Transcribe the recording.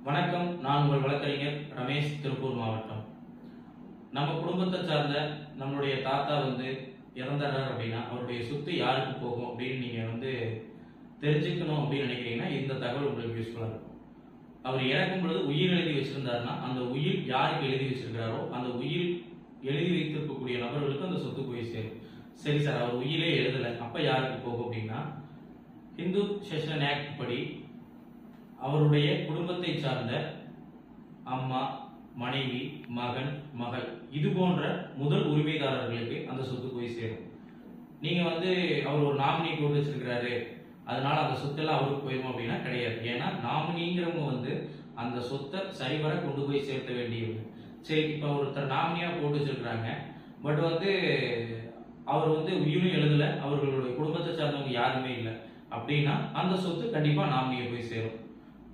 வணக்கம். நான் உங்கள் வழக்கறிஞர் ரமேஷ், திருப்பூர் மாவட்டம். நம்ம குடும்பத்தை சார்ந்த நம்மளுடைய தாத்தா இறந்துறாரு அப்படின்னா அவருடைய சொத்து யாருக்கு போகும் அப்படின்னு நீங்க தெரிஞ்சுக்கணும் அப்படின்னு நினைக்கிறீங்கன்னா இந்த தகவல் உங்களுக்கு யூஸ்ஃபுல்லா இருக்கும். அவர் இறக்கும் பொழுது உயிர் எழுதி வச்சிருந்தாருன்னா அந்த உயிர் யாருக்கு எழுதி வச்சிருக்கிறாரோ அந்த உயிர் எழுதி வைத்திருக்கக்கூடிய நபர்களுக்கு அந்த சொத்து போய் சேரும். சரி சார், அவர் உயிரே எழுதலை, அப்ப யாருக்கு போகும் அப்படின்னா இந்து செஷன் ஆக்ட் படி அவருடைய குடும்பத்தை சார்ந்த அம்மா, மனைவி, மகன், மகள் இது போன்ற முதல் உரிமைதாரர்களுக்கு அந்த சொத்து போய் சேரும். நீங்க அவர் ஒரு நாமினி போட்டு வச்சிருக்கிறாரு அதனால அந்த சொத்தெல்லாம் அவருக்கு போயிடும் அப்படின்னா கிடையாது. ஏன்னா நாமினிங்கிறவங்க அந்த சொத்தை சரிவர கொண்டு போய் சேர்த்த வேண்டியவங்க. சரி, இப்ப ஒருத்தர் நாமினியா போட்டு வச்சிருக்கிறாங்க, பட் அவர் உயிரும் எழுதல, அவர்களுடைய குடும்பத்தை சார்ந்தவங்க யாருமே இல்லை அப்படின்னா அந்த சொத்து கண்டிப்பா நாமினியை போய் சேரும்.